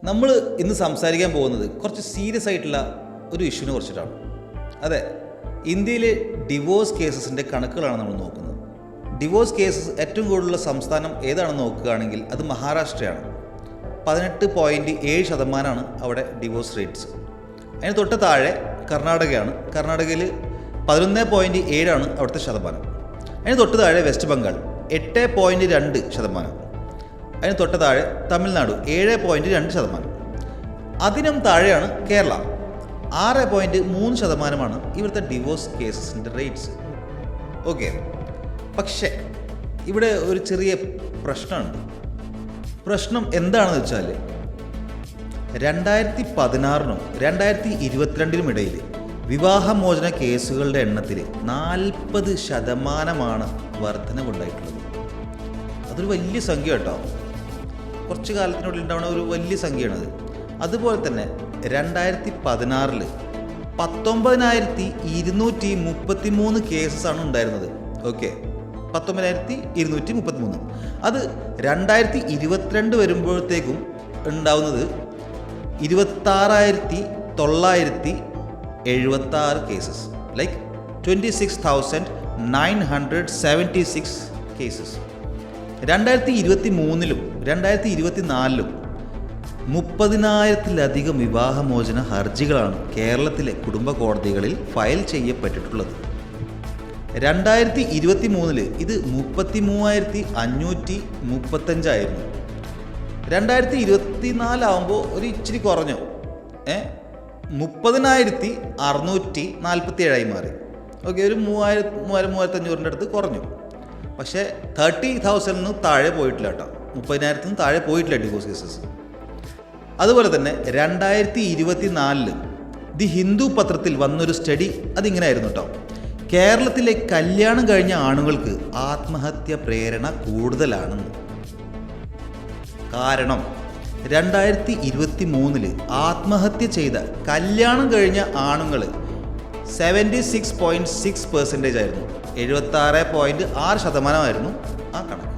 നമ്മൾ ഇന്ന് സംസാരിക്കാൻ പോകുന്നത് കുറച്ച് സീരിയസ് ആയിട്ടുള്ള ഒരു ഇഷ്യൂവിനെ കുറിച്ചിട്ടാണ്. അതെ, ഇന്ത്യയിലെ ഡിവോഴ്സ് കേസസിൻ്റെ കണക്കുകളാണ് നമ്മൾ നോക്കുന്നത്. ഡിവോഴ്സ് കേസസ് ഏറ്റവും കൂടുതലുള്ള സംസ്ഥാനം ഏതാണെന്ന് നോക്കുകയാണെങ്കിൽ അത് മഹാരാഷ്ട്രയാണ്. 18.7% അവിടെ ഡിവോഴ്സ് റേറ്റ്സ്. അതിന് തൊട്ട് താഴെ കർണാടകയാണ്. കർണാടകയിൽ 11.7% അവിടുത്തെ ശതമാനം. അതിന് തൊട്ട് താഴെ വെസ്റ്റ് ബംഗാൾ 8.2%. അതിന് തൊട്ട് താഴെ തമിഴ്നാട് 7.2%. അതിനും താഴെയാണ് കേരള 6.3% ഇവിടുത്തെ ഡിവോഴ്സ് കേസസിൻ്റെ റേറ്റ്സ്. ഓക്കെ, പക്ഷേ ഇവിടെ ഒരു ചെറിയ പ്രശ്നമുണ്ട്. പ്രശ്നം എന്താണെന്ന് വെച്ചാൽ 2016-നും 2022-നും ഇടയിൽ വിവാഹമോചന കേസുകളുടെ എണ്ണത്തിൽ 40% വർധനവുണ്ടായിട്ടുള്ളത്. അതൊരു വലിയ സംഖ്യ കേട്ടോ, കുറച്ച് കാലത്തിനുള്ളിൽ ഉണ്ടാവുന്ന ഒരു വലിയ സംഖ്യയാണത്. അതുപോലെ തന്നെ 2016 19,233 കേസസാണ് ഉണ്ടായിരുന്നത്. ഓക്കെ, 19,233. അത് 2022 വരുമ്പോഴത്തേക്കും ഉണ്ടാവുന്നത് 26,976 കേസസ്, ലൈക്ക് 26,976 കേസസ്. 2023-ലും 2024-ലും 30,000-ത്തിലധികം വിവാഹമോചന ഹർജികളാണ് കേരളത്തിലെ കുടുംബ കോടതികളിൽ ഫയൽ ചെയ്യപ്പെട്ടിട്ടുള്ളത്. 2023 ഇത് 33,535 ആയിരുന്നു. 2024 ആകുമ്പോൾ ഒരു ഇച്ചിരി കുറഞ്ഞു, 30,647 മാറി. ഓക്കെ, ഒരു 3,500 അടുത്ത് കുറഞ്ഞു. പക്ഷേ 30,000 താഴെ പോയിട്ടില്ല കേട്ടോ, 30,000 താഴെ പോയിട്ടില്ല ഡിവോഴ്സ് കേസസ്. അതുപോലെ തന്നെ 2024 ദി ഹിന്ദു പത്രത്തിൽ വന്നൊരു സ്റ്റഡി അതിങ്ങനെ ആയിരുന്നു കേട്ടോ. കേരളത്തിലെ കല്യാണം കഴിഞ്ഞ ആണുങ്ങൾക്ക് ആത്മഹത്യ പ്രേരണ കൂടുതലാണെന്ന്. കാരണം 2023 ആത്മഹത്യ ചെയ്ത കല്യാണം കഴിഞ്ഞ ആണുങ്ങൾ 76.6% ആയിരുന്നു. 76.6% ആ കണക്ക്.